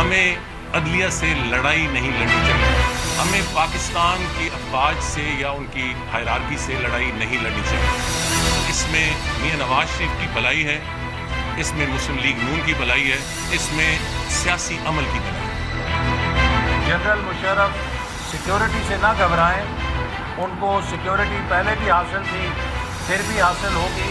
ہمیں عدلیہ سے لڑائی نہیں لڑنی چاہیے. ہمیں پاکستان کی افواج سے یا ان کی ہائرارکی سے لڑائی نہیں لڑنی چاہیے. اس میں میاں نواز شریف کی بھلائی ہے, اس میں مسلم لیگ نون کی بھلائی ہے, اس میں سیاسی عمل کی بھلائی ہے. جنرل مشرف سیکیورٹی سے نہ گھبرائیں, ان کو سیکیورٹی پہلے بھی حاصل تھی, پھر بھی حاصل ہوگی.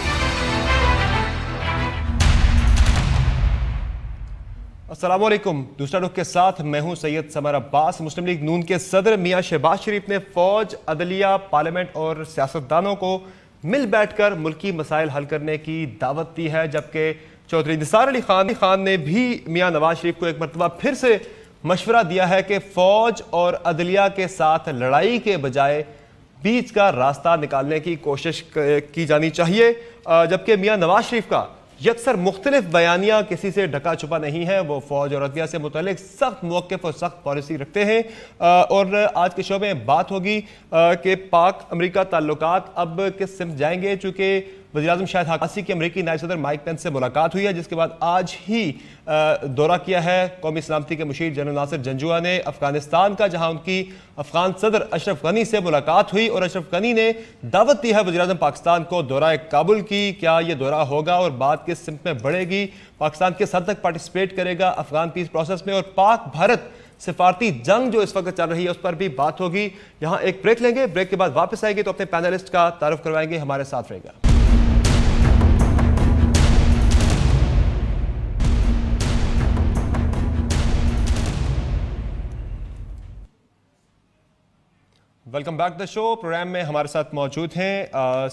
السلام علیکم. دوسرا رخ کے ساتھ میں ہوں سید سمر عباس. مسلم لیگ نون کے صدر میاں شہباز شریف نے فوج, عدلیہ, پارلیمنٹ اور سیاستدانوں کو مل بیٹھ کر ملکی مسائل حل کرنے کی دعوت دی ہے, جبکہ چودھری نثار علی خان نے بھی میاں نواز شریف کو ایک مرتبہ پھر سے مشورہ دیا ہے کہ فوج اور عدلیہ کے ساتھ لڑائی کے بجائے بیچ کا راستہ نکالنے کی کوشش کی جانی چاہیے. جبکہ میاں نواز شریف کا یکسر مختلف بیانیہ کسی سے ڈھکا چھپا نہیں ہے. وہ فوج اور عدلیہ سے متعلق سخت موقف اور سخت پالیسی رکھتے ہیں. اور آج کے شو میں بات ہوگی کہ پاک امریکہ تعلقات اب کس سمت جائیں گے, چونکہ وزیراعظم شاہد حقانی کی امریکی نائب صدر مائک پینس سے ملاقات ہوئی ہے, جس کے بعد آج ہی دورہ کیا ہے قومی سلامتی کے مشیر جنرل ناصر جنجوعہ نے افغانستان کا, جہاں ان کی افغان صدر اشرف غنی سے ملاقات ہوئی اور اشرف غنی نے دعوت دی ہے وزیراعظم پاکستان کو دورہ کابل کی. کیا یہ دورہ ہوگا اور بات کس سمت میں بڑھے گی, پاکستان کس حد تک پارٹیسپیٹ کرے گا افغان پیس پروسیس میں, اور پاک بھارت سفارتی جنگ جو اس وقت چل رہی ہے اس پر بھی بات ہوگی. یہاں ایک بریک لیں گے, بریک کے بعد واپس آئیں گے تو اپنے پینلسٹ کا تعارف کروائیں گے. ہمارے ساتھ رہے گا. Welcome back the show. Programme میں ہمارے ساتھ موجود ہیں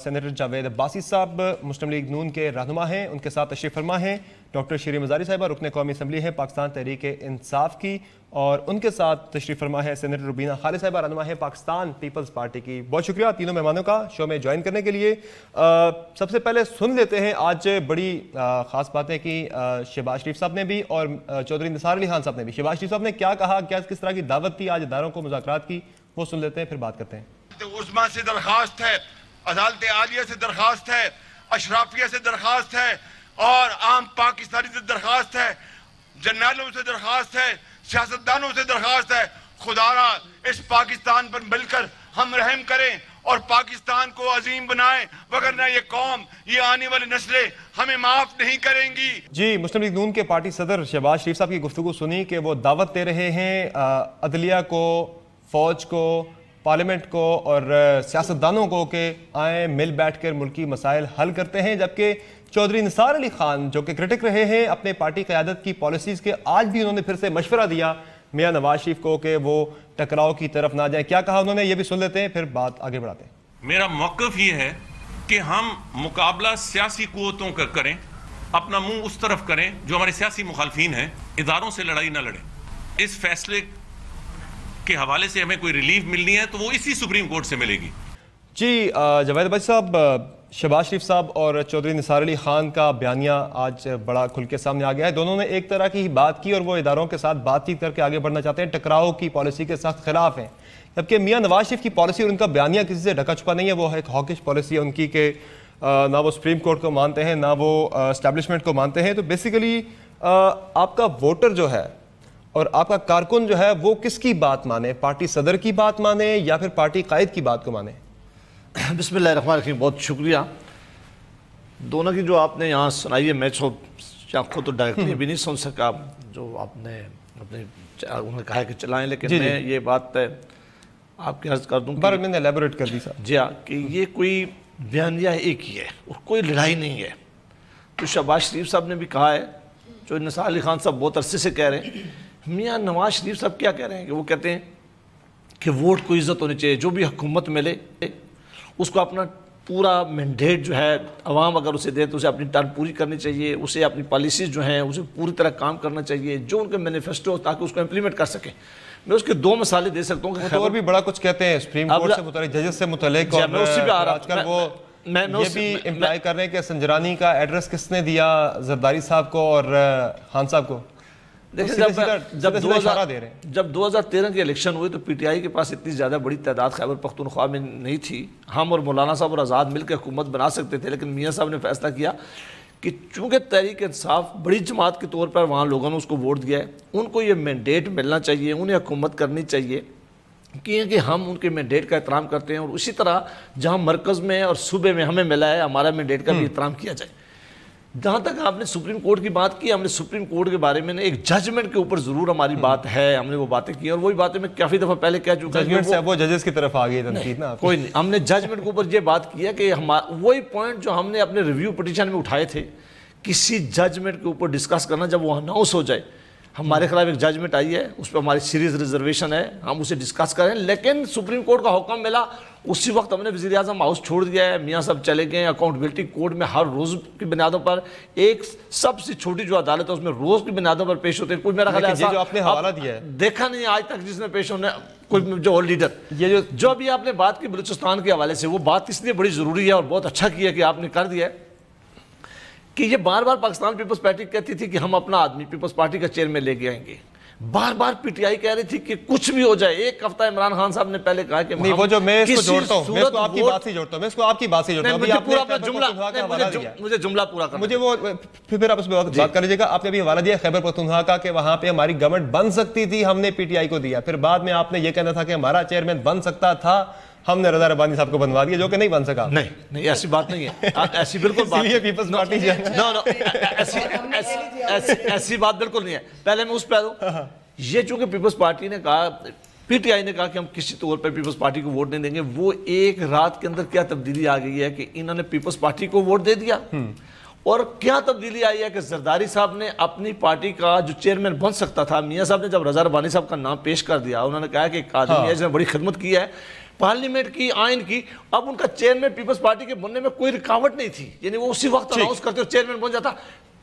سینیٹر جاوید عباسی صاحب, مسلم لیگ نون کے رہنما ہیں. ان کے ساتھ تشریف فرما ہیں ڈاکٹر شیریں مزاری صاحبہ, رکن قومی اسمبلی ہیں پاکستان تحریک انصاف کی, اور ان کے ساتھ تشریف فرما ہے سینیٹر روبینہ خالد صاحبہ, رہنما ہیں پاکستان پیپلز پارٹی کی. بہت شکریہ تینوں مہمانوں کا شو میں جوائن کرنے کے لیے. سب سے پہلے سن لیتے ہیں آج بڑی خاص باتیں کی شہباز شریف صاحب نے بھی اور چودھری نثار علی خان صاحب نے بھی. شہباز شریف صاحب نے کیا کہا, کس طرح کی دعوت تھی آج اداروں کو مذاکرات کی, وہ سن لیتے ہیں پھر بات کرتے ہیں. عظمیٰ سے درخواست ہے, عدالت عالیہ سے درخواست ہے, اشرافیہ سے درخواست ہے, اور عام پاکستانی سے درخواست ہے, جنرلوں سے درخواست ہے, سیاستدانوں سے درخواست ہے, خدا را اس پاکستان پر مل کر ہم رحم کریں اور پاکستان کو عظیم بنائیں, وگرنہ یہ قوم, یہ آنے والی نسلیں ہمیں معاف نہیں کریں گی. جی, مسلم لیگ نون کے پارٹی صدر شہباز شریف صاحب کی گفتگو سنی کہ وہ دعوت دے رہے ہیں عدلیہ کو, فوج کو, پارلیمنٹ کو اور سیاستدانوں کو کہ آئیں مل بیٹھ کر ملکی مسائل حل کرتے ہیں. جبکہ چودھری نثار علی خان جو کہ کرٹک رہے ہیں اپنے پارٹی قیادت کی پالیسیز کے, آج بھی انہوں نے پھر سے مشورہ دیا میاں نواز شریف کو کہ وہ ٹکراؤ کی طرف نہ جائیں. کیا کہا انہوں نے یہ بھی سن لیتے ہیں, پھر بات آگے بڑھاتے ہیں. میرا موقف یہ ہے کہ ہم مقابلہ سیاسی قوتوں کا کریں, اپنا منہ اس طرف کریں جو ہمارے سیاسی مخالفین ہیں, اداروں سے لڑائی نہ لڑیں. اس فیصلے کے حوالے سے ہمیں کوئی ریلیف ملنی ہے تو وہ اسی سپریم کورٹ سے ملے گی. جی, جاوید عباسی صاحب, شہباز شریف صاحب اور چودھری نثار علی خان کا بیانیہ آج بڑا کھل کے سامنے آ گیا ہے. دونوں نے ایک طرح کی بات کی اور وہ اداروں کے ساتھ بات چیت کر کے آگے بڑھنا چاہتے ہیں, ٹکراؤ کی پالیسی کے سخت خلاف ہیں. جبکہ میاں نواز شریف کی پالیسی اور ان کا بیانیہ کسی سے ڈھکا چھپا نہیں ہے, وہ ایک ہاکش پالیسی ہے ان کی کہ نہ وہ سپریم کورٹ کو مانتے ہیں نہ وہ اسٹیبلشمنٹ کو مانتے ہیں. تو بیسیکلی آپ کا ووٹر جو ہے اور آپ کا کارکن جو ہے وہ کس کی بات مانے, پارٹی صدر کی بات مانے یا پھر پارٹی قائد کی بات کو مانے؟ بسم اللہ الرحمن الرحیم. بہت شکریہ. دونوں کی جو آپ نے یہاں سنائی ہے, میں خود تو ڈائریکٹلی بھی نہیں سن سکا جو آپ نے انہوں نے کہا کہ چلائیں, لیکن میں یہ بات آپ کی عرض کر دوں بار میں نے ایلیبوریٹ کر دی صاحب. جی ہاں, کہ یہ کوئی بیانیہ ایک ہی ہے اور کوئی لڑائی نہیں ہے. تو شہباز شریف صاحب نے بھی کہا ہے, جو نثار علی خان صاحب بہت عرصے سے کہہ رہے ہیں. میاں نواز شریف صاحب کیا کہہ رہے ہیں کہ وہ کہتے ہیں کہ ووٹ کو عزت ہونی چاہیے, جو بھی حکومت ملے اس کو اپنا پورا مینڈیٹ جو ہے عوام اگر اسے دے تو اسے اپنی ٹرم پوری کرنی چاہیے, اسے اپنی پالیسیز جو ہیں اسے پوری طرح کام کرنا چاہیے, جو ان کے مینیفیسٹو ہو تاکہ اس کو امپلیمنٹ کر سکیں. میں اس کے دو مثالیں دے سکتا ہوں. اور بھی بڑا کچھ کہتے ہیں سپریم کورٹ سے متعلق, ججز سے متعلق, اور آج کل وہ یہ بھی امپلائی کر رہے ہیں کہ سنجرانی کا ایڈریس کس نے دیا زرداری صاحب کو اور خان صاحب کو. جب 2013 کے الیکشن ہوئے تو پی ٹی آئی کے پاس اتنی زیادہ بڑی تعداد خیبر پختونخوا میں نہیں تھی. ہم اور مولانا صاحب اور آزاد مل کے حکومت بنا سکتے تھے, لیکن میاں صاحب نے فیصلہ کیا کہ چونکہ تحریک انصاف بڑی جماعت کے طور پر وہاں لوگوں نے اس کو ووٹ دیا ہے، ان کو یہ مینڈیٹ ملنا چاہیے، انہیں حکومت کرنی چاہیے، کہ ہم ان کے مینڈیٹ کا احترام کرتے ہیں، اور اسی طرح جہاں مرکز میں اور صوبے میں ہمیں ملا ہے ہمارا مینڈیٹ کا بھی احترام کیا جائے۔ جہاں تک آپ نے سپریم کورٹ کی بات کی، ہم نے سپریم کورٹ کے بارے میں ایک ججمنٹ کے اوپر ضرور ہماری بات ہے، ہم نے وہ باتیں کی، اور وہی باتیں میں کافی دفعہ پہلے کہہ چکا ہوں۔ ججمنٹ سے وہ ججز کی طرف آ گئی تنقید نا، کوئی نہیں، ہم نے ججمنٹ کے اوپر یہ بات کی ہے کہ وہی پوائنٹ جو ہم نے اپنے ریویو پٹیشن میں اٹھائے تھے، کسی ججمنٹ کے اوپر ڈسکس کرنا جب وہ اناؤنس ہو جائے، ہمارے خلاف ایک ججمنٹ آئی ہے، اس پہ ہماری سیریز ریزرویشن ہے، ہم اسے ڈسکس کریں، لیکن سپریم کورٹ کا حکم ملا اسی وقت ہم نے وزیر اعظم ہاؤس چھوڑ دیا ہے، میاں صاحب چلے گئے، اکاؤنٹیبلٹی کورٹ میں ہر روز کی بنیادوں پر ایک سب سے چھوٹی جو عدالت ہے اس میں روز کی بنیادوں پر پیش ہوتے ہیں، کوئی میرا خیال ہے جو آپ نے حوالہ دیا ہے دیکھا نہیں آج تک جس نے پیش ہونے کوئی جو لیڈر، یہ جو ابھی آپ نے بات کی بلوچستان کے حوالے سے، وہ بات اس لیے بڑی ضروری ہے اور بہت اچھا کیا کہ آپ نے کر دیا ہے کہ یہ بار بار پاکستان پیپلز پارٹی کہتی تھی کہ ہم اپنا آدمی پیپلز پارٹی کا چیئرمین لے کے آئیں گے، بار بار پی ٹی آئی کہہ رہی تھی کہ کچھ بھی ہو جائے، ایک ہفتہ عمران خان صاحب نے پہلے کہا کہ نہیں، وہ جو میں اس کو جوڑتا ہوں، میں اس کو آپ کی بات سے جوڑتا ہوں، میں اس کو آپ کی بات سے جوڑتا ہوں، مجھے پورا اپنا جملہ مجھے جملہ پورا کرنا، مجھے وہ پھر آپ اس پہ بات کر لیجیے گا۔ آپ نے ابھی حوالہ دیا خیبر پختونخوا کا کہ وہاں پہ ہماری گورنمنٹ بن سکتی تھی، ہم نے پی ٹی آئی کو دیا، پھر بعد میں آپ نے یہ کہنا تھا کہ ہمارا چیئرمین بن سکتا تھا، ہم نے رضا ربانی صاحب کو بنوا دیا جو کہ نہیں بن سکا۔ نہیں ایسی بات نہیں ہے، ایسی بالکل بات پیپلز پارٹی ایسی بات بالکل نہیں ہے۔ پہلے میں اس پہ دوں، یہ چونکہ پیپلز پارٹی نے کہا، پی ٹی آئی نے کہا کہ ہم کسی طور پر پیپلز پارٹی کو ووٹ نہیں دیں گے، وہ ایک رات کے اندر کیا تبدیلی آ گئی ہے کہ انہوں نے پیپلز پارٹی کو ووٹ دے دیا، اور کیا تبدیلی آئی ہے کہ زرداری صاحب نے اپنی پارٹی کا جو چیئرمین بن سکتا تھا، میاں صاحب نے جب رضا ربانی صاحب کا نام پیش کر دیا، انہوں نے کہا کہ ایک آدمی ہے جس نے بڑی خدمت کی ہے پارلیمنٹ کی، آئین کی، اب ان کا چیئرمین پیپلز پارٹی کے بننے میں کوئی رکاوٹ نہیں تھی، یعنی وہ اسی وقت اناؤنس کرتے اور چیئرمین بن جاتا۔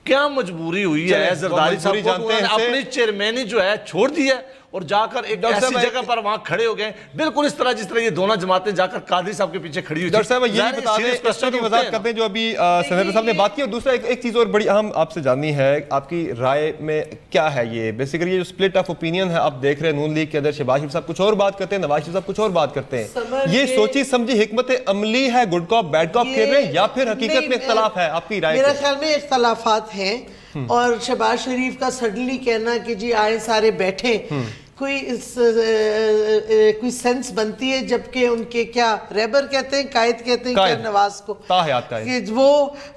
کیا مجبوری ہوئی ہے زرداری صاحب کو، انہوں نے اپنی چیئرمینی جو ہے چھوڑ دی ہے اور جا کر ایک ایسی جگہ پر وہاں کھڑے ہو گئے، بالکل اس طرح جس طرح یہ دونوں جماعتیں جا کر قادری صاحب کے پیچھے کھڑی ہوئی تھی۔ ڈاکٹر صاحب یہ بھی بتا دیں، اس کی وضاحت کرتے ہیں جو ابھی سینیٹر صاحب نے بات کی، اور دوسرا ایک چیز اور بڑی اہم آپ سے جاننی ہے، آپ کی رائے میں کیا ہے یہ بیسیکلی یہ جو سپلٹ آف اوپینین ہے آپ دیکھ رہے ہیں، نون لیگ کے اندر شہباز شریف صاحب کچھ اور بات کرتے ہیں، نواز شریف صاحب کچھ اور بات کرتے ہیں، یہ سوچی سمجھی حکمت عملی ہے، گڈ کاپ بیڈ کاپ کھیل رہے ہیں، یا پھر حقیقت میں اختلاف ہے؟ آپ کی رائے میرا خیال میں اختلافات ہیں، اور شہباز شریف کا سڈنلی کہنا کہ جی آئے سارے بیٹھیں، کوئی سینس بنتی ہے، جبکہ ان کے کیا ریبر کہتے ہیں، قائد کہتے ہیں کیا نواز کو، کہ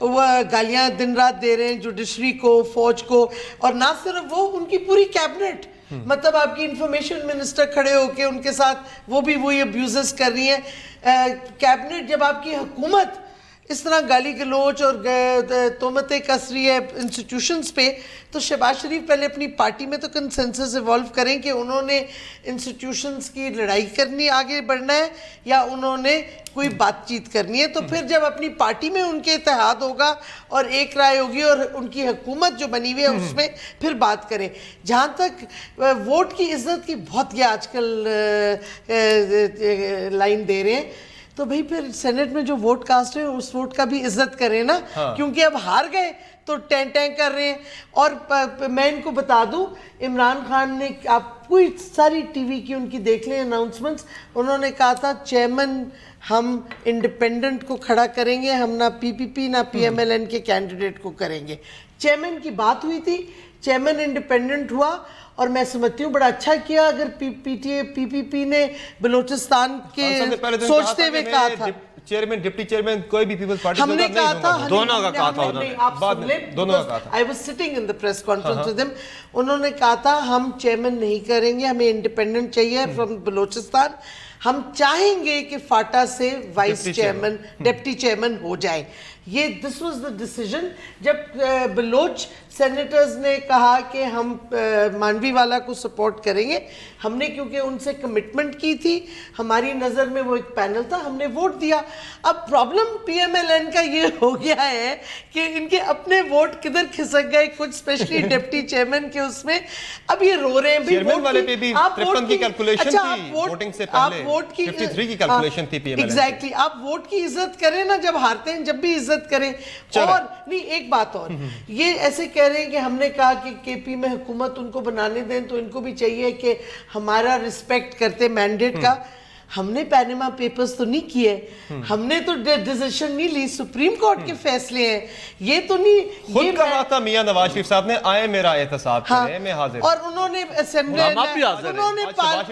وہ گالیاں دن رات دے رہے ہیں جوڈیشری کو، فوج کو، اور نہ صرف وہ، ان کی پوری کیبنٹ، مطلب آپ کی انفارمیشن منسٹر کھڑے ہو کے ان کے ساتھ وہ بھی وہی ابیوزز کر رہی ہیں۔ کیبنٹ جب آپ کی حکومت اس طرح گالی گلوچ اور تہمتیں کس رہی ہے انسٹیٹیوشنز پہ، تو شہباز شریف پہلے اپنی پارٹی میں تو کنسنسس ایوالو کریں کہ انہوں نے انسٹیٹیوشنز کی لڑائی کرنی، آگے بڑھنا ہے، یا انہوں نے کوئی بات چیت کرنی ہے۔ تو پھر جب اپنی پارٹی میں ان کے اتحاد ہوگا اور ایک رائے ہوگی اور ان کی حکومت جو بنی ہوئی ہے اس میں پھر بات کریں۔ جہاں تک ووٹ کی عزت کی بہت یہ آج کل لائن دے رہے ہیں، تو بھئی پھر سینٹ میں جو ووٹ کاسٹ ہے اس ووٹ کا بھی عزت کریں نا، کیونکہ اب ہار گئے تو ٹین ٹین کر رہے ہیں۔ اور میں ان کو بتا دوں، عمران خان نے، آپ کوئی ساری ٹی وی کی ان کی دیکھ لیں اناؤنسمنٹس، انہوں نے کہا تھا چیئرمین ہم انڈیپینڈنٹ کو کھڑا کریں گے، ہم نہ پی پی پی نہ پی ایم ایل این کے کینڈیڈیٹ کو کریں گے۔ چیئرمین کی بات ہوئی تھی، چیئرمین انڈیپینڈنٹ ہوا، اور میں سمجھتی ہوں بڑا اچھا کیا اگر پی پی پی نے بلوچستان کے سوچتے ہوئے کہا تھا، چیئرمین ڈپٹی چیئرمین کوئی بھی پیپلز پارٹی ہم نے کہا تھا، دونوں کا کہا تھا، دونوں کا کہا تھا، I was sitting in the press conference with them، انہوں نے کہا تھا ہم چیئرمین نہیں کریں گے، ہمیں انڈیپینڈنٹ چاہیے فرام بلوچستان، ہم چاہیں گے کہ فاٹا سے وائس چیئرمین ڈپٹی چیئرمین ہو جائے۔ یہ دس واز دا ڈیسیژن جب بلوچ سینیٹرز نے کہا کہ ہم مانوی والا کو سپورٹ کریں گے، ہم نے کیونکہ ان سے کمٹمنٹ کی تھی، ہماری نظر میں وہ ایک پینل تھا، ہم نے ووٹ دیا۔ اب problem P M L N کا یہ ہو گیا ہے کہ ان کے اپنے ووٹ کدھر کھسک گئے، کچھ اسپیشلی ڈپٹی چیئرمین کے اس میں، اب یہ رو رہے ہیں۔ چیئرمین والے پہ بھی 53 کی کیلکولیشن تھی ووٹنگ سے پہلے، 53 کی کیلکولیشن تھی P M L N. Exactly, آپ ووٹ کی عزت کریں نا جب ہارتے ہیں، جب بھی عزت کریں۔ اور نہیں، ایک بات اور، یہ ایسے کہہ رہے ہیں کہ ہم نے کہا کہ کے پی میں حکومت ان کو بنانے دیں، تو ان کو بھی چاہیے کہ ہمارا رسپیکٹ کرتے مینڈیٹ کا۔ ہم نے پینما پیپرز تو نہیں کیے, ہم نے تو ڈیسیشن نہیں لی, سپریم کورٹ کے فیصلے ہیں, یہ تو نہیں. خود کہا تھا میاں نواز شریف صاحب نے آئے میرا احتساب کریں, میں حاضر. اور انہوں نے اسمبلی,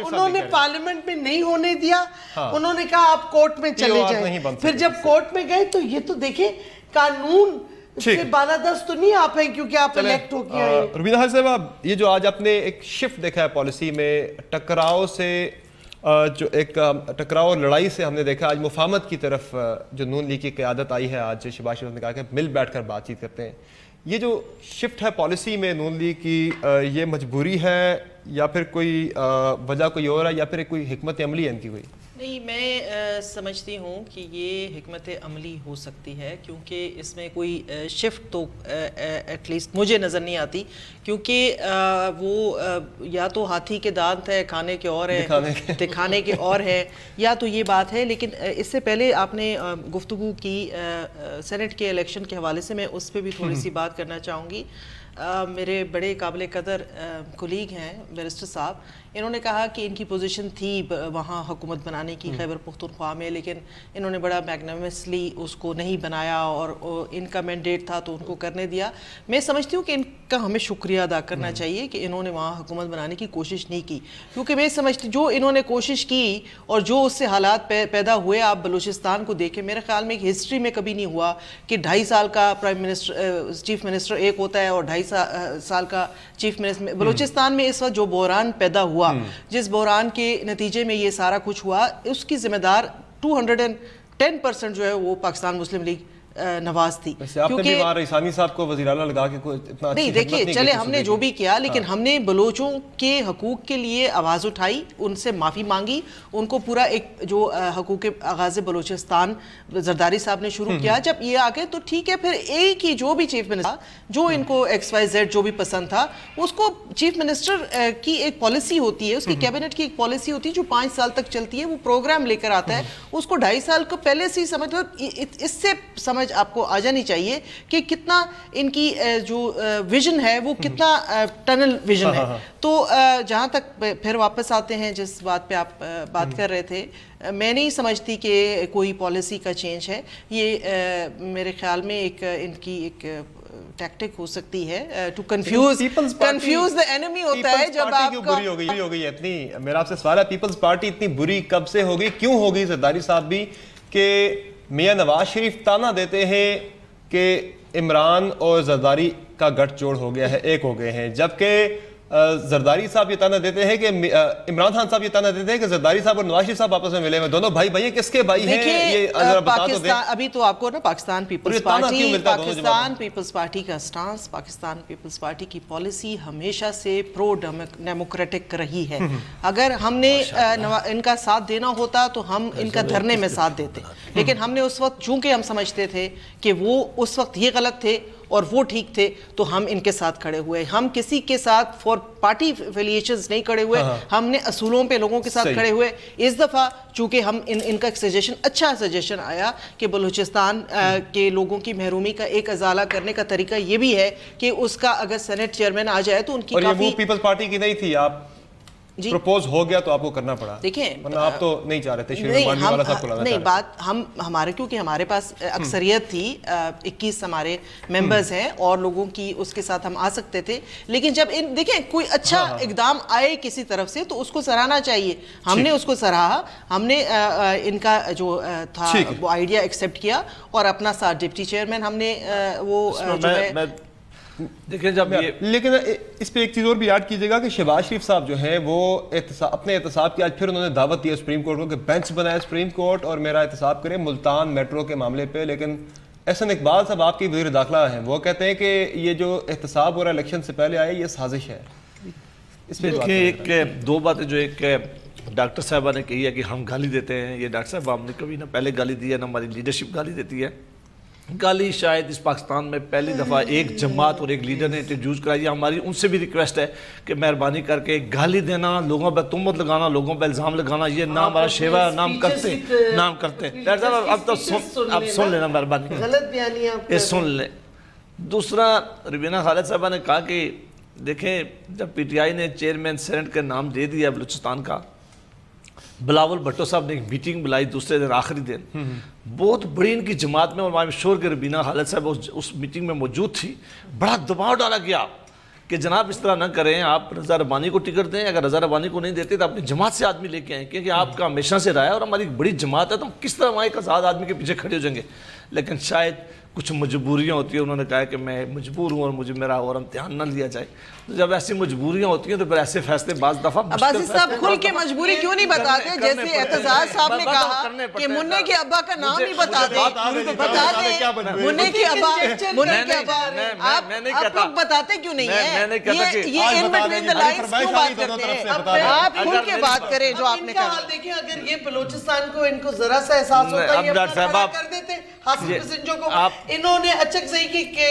انہوں نے پارلیمنٹ میں نہیں ہونے دیا, انہوں نے کہا آپ کورٹ میں چلے جائیں. پھر جب کورٹ میں گئے تو یہ تو دیکھیں قانون سے بالادست تو نہیں آپ ہیں کیونکہ آپ الیکٹ ہو گیا ہے. روبینہ حاج صاحب, یہ جو آج آپ نے ایک شفٹ دیکھا ہے پالیسی میں, ٹکراؤ سے جو ایک ٹکراؤ اور لڑائی سے ہم نے دیکھا آج مفاہمت کی طرف جو نون لیگ کی قیادت آئی ہے. آج شہباز شریف نے کہا کہ مل بیٹھ کر بات چیت کرتے ہیں. یہ جو شفٹ ہے پالیسی میں نون لیگ کی, یہ مجبوری ہے یا پھر کوئی وجہ کوئی اور ہے یا پھر کوئی حکمت عملی ہے ان کی کوئی؟ نہیں, میں سمجھتی ہوں کہ یہ حکمت عملی ہو سکتی ہے, کیونکہ اس میں کوئی شفٹ تو ایٹ لیسٹ مجھے نظر نہیں آتی, کیونکہ وہ یا تو ہاتھی کے دانت ہے, کھانے کے اور ہے, دکھانے کے اور ہے, یا تو یہ بات ہے. لیکن اس سے پہلے آپ نے گفتگو کی سینٹ کے الیکشن کے حوالے سے, میں اس پہ بھی تھوڑی سی بات کرنا چاہوں گی. میرے بڑے قابل قدر کولیگ ہیں بیرسٹر صاحب, انہوں نے کہا کہ ان کی پوزیشن تھی وہاں حکومت بنانے کی خیبر پختونخوا میں, لیکن انہوں نے بڑا میگنیمسلی اس کو نہیں بنایا اور ان کا مینڈیٹ تھا تو ان کو کرنے دیا. میں سمجھتی ہوں کہ ان کا ہمیں شکریہ ادا کرنا چاہیے کہ انہوں نے وہاں حکومت بنانے کی کوشش نہیں کی, کیونکہ میں سمجھتی جو انہوں نے کوشش کی اور جو اس سے حالات پیدا ہوئے, آپ بلوچستان کو دیکھیں, میرے خیال میں ہسٹری میں کبھی نہیں ہوا کہ 2.5 سال کا پرائم منسٹر چیف منسٹر ایک ہوتا ہے اور 2.5 سال کا چیف منسٹر. بلوچستان میں اس وقت جو بحران پیدا ہوا, جس بحران کے نتیجے میں یہ سارا کچھ ہوا, اس کی ذمہ دار 210% جو ہے وہ پاکستان مسلم لیگ نواز تھی. کیونکہ رئیسانی صاحب کو وزیر اعلیٰ لگا کے اتنا نہیں, دیکھیے چلے ہم نے جو بھی کیا, لیکن ہم نے بلوچوں کے حقوق کے لیے آواز اٹھائی, ان سے معافی مانگی, ان کو پورا ایک جو حقوق آغاز بلوچستان زرداری صاحب نے شروع کیا. جب یہ آگے تو ٹھیک ہے, پھر ایک ہی جو بھی چیف منسٹر جو ان کو XYZ جو بھی پسند تھا, اس کو چیف منسٹر کی ایک پالیسی ہوتی ہے, اس کی کیبنٹ کی ایک پالیسی ہوتی ہے جو 5 سال تک چلتی ہے, وہ پروگرام لے کر آتا ہے, اس کو 2.5 سال کو پہلے سے ہی سمجھ لو. اس سے سمجھ آپ کو آ جانی چاہیے کہ کتنا ان کی جو ویژن ہے وہ کتنا ٹنل ویژن ہے. تو جہاں تک پھر واپس آتے ہیں جس بات پہ آپ بات کر رہے تھے, میں نہیں سمجھتی کہ کوئی پالیسی کا چینج ہے. یہ میرے خیال میں ایک ان کی ایک ٹیکٹک ہو سکتی ہے ٹو کنفیوز the enemy ہوتا ہے. جب آپ کا بری ہو گئی اتنی, میرا آپ سے سوال ہے, پیپلز پارٹی اتنی بری کب سے ہوگی, کیوں ہوگی زرداری صاحب بھی, کہ میاں نواز شریف تانا دیتے ہیں کہ عمران اور زرداری کا گٹھ جوڑ ہو گیا ہے, ایک ہو گئے ہیں, جبکہ زرداری صاحب یہ تانا دیتے ہیں کہ عمران خان صاحب یہ تانا دیتے ہیں کہ زرداری صاحب اور نواز شریف صاحب آپس میں ملے ہوئے, دونوں بھائی بھائی ہیں, کس کے بھائی ہیں یہ ذرا بتا تو دیں. ابھی تو آپ کو نا پاکستان پیپلز پارٹی کا سٹانس, پاکستان پیپلز پارٹی کی پالیسی ہمیشہ سے پرو ڈیموکریٹک رہی ہے. اگر ہم نے ان کا ساتھ دینا ہوتا تو ہم ان کا دھرنے میں ساتھ دیتے, لیکن ہم نے اس وقت چونکہ ہم سمجھتے تھے کہ وہ اس وقت یہ غلط تھے اور وہ ٹھیک تھے, تو ہم ان کے ساتھ کھڑے ہوئے. ہم کسی کے ساتھ فور پارٹی افیلیشنز نہیں کھڑے ہوئے, ہم نے اصولوں پہ لوگوں کے ساتھ کھڑے ہوئے. اس دفعہ چونکہ ہم ان کا سجیشن, اچھا سجیشن آیا کہ بلوچستان کے لوگوں کی محرومی کا ایک ازالہ کرنے کا طریقہ یہ بھی ہے کہ اس کا اگر سینٹ چیئرمین آ جائے تو ان کی کافی. اور یہ وہ پیپلز پارٹی کی نہیں تھی, آپ پروپوز ہو گیا تو آپ کو کرنا پڑا. دیکھیں ورنہ آپ تو نہیں چاہ رہے تھے شروع میں مانوی والا صاحب کو لانا. نہیں, بات ہمارے کیونکہ ہمارے پاس اکثریت تھی, 21 ہمارے ممبرز ہیں اور لوگوں کی اس کے ساتھ ہم آ سکتے تھے. لیکن جب دیکھیں کوئی اچھا اقدام آئے کسی طرف سے تو اس کو سراہنا چاہیے. ہم نے اس کو سراہا, ہم نے ان کا جو تھا وہ آئیڈیا ایکسیپٹ کیا اور اپنا ساتھ ڈپٹی چیئرمین ہم نے وہ دیکھیں جب لیکن اس پہ ایک چیز اور بھی ایڈ کیجئے گا کہ شہباز شریف صاحب جو ہیں وہ اپنے احتساب کی آج پھر انہوں نے دعوت دیا سپریم کورٹ کو کہ بینچ بنائے سپریم کورٹ اور میرا احتساب کرے ملتان میٹرو کے معاملے پہ. لیکن احسن اقبال صاحب آپ کی وزیر داخلہ ہیں, وہ کہتے ہیں کہ یہ جو احتساب ہو رہا ہے الیکشن سے پہلے آئے, یہ سازش ہے. اس پہ ایک دو باتیں جو ایک ڈاکٹر صاحبہ نے کہی ہے کہ ہم گالی دیتے ہیں. یہ ڈاکٹر صاحب ہم نے کبھی نہ پہلے گالی دی ہے نہ ہماری لیڈرشپ گالی دیتی ہے. گالی شاید اس پاکستان میں پہلی دفعہ ایک جماعت اور ایک لیڈر نے انٹروڈیوس کرائی. ہماری ان سے بھی ریکویسٹ ہے کہ مہربانی کر کے گالی دینا, لوگوں پہ تہمت لگانا, لوگوں پہ الزام لگانا, یہ نام ہمارا شیوا نام کرتے اب سن لینا مہربانی, یہ سن لیں. دوسرا ربینہ خالد صاحبہ نے کہا کہ دیکھیں جب پی ٹی آئی نے چیئرمین سینٹ کا نام دے دیا بلوچستان کا, بلاول بھٹو صاحب نے ایک میٹنگ بلائی دوسرے دن آخری دن، بہت بڑی ان کی جماعت میں، اور امام شور کے ربینہ خالد صاحب اس میٹنگ میں موجود تھی. بڑا دباؤ ڈالا گیا کہ جناب اس طرح نہ کریں، آپ رضا ربانی کو ٹکٹ دیں، اگر رضا ربانی کو نہیں دیتے تو اپنی جماعت سے آدمی لے کے آئیں، کیونکہ آپ کا ہمیشہ سے رہا ہے اور ہماری ایک بڑی جماعت ہے، تو ہم کس طرح وہاں ایک آزاد آدمی کے پیچھے کھڑے ہو جائیں گے. لیکن شاید کچھ مجبوریاں ہوتی ہیں، انہوں نے کہا کہ میں مجبور ہوں اور مجھے میرا اور امتحان نہ لیا جائے. تو جب ایسی مجبوریاں ہوتی ہیں تو پھر ایسے فیصلے بعض دفعہ عباسی صاحب کھل کے مجبوری کیوں نہیں بتاتے؟ جیسے اعتزاز صاحب نے کہا کہ منہ کے ابا کا نام نہیں بتاتے، بتا دیں منہ کے ابا، آپ لوگ بتاتے کیوں نہیں ہیں؟ یہ ان بٹوین دی لائنز کیوں بات کرتے ہیں؟ آپ کھل کے بات کریں جو آپ نے کہا. دیکھیں اگر یہ بلوچستان کو ان کو ذرا سا احساس ہوتا ہے یہ اپنا کھڑا کر دیتے. حاصل پسنجوں کو انہوں نے اچک صحیح کی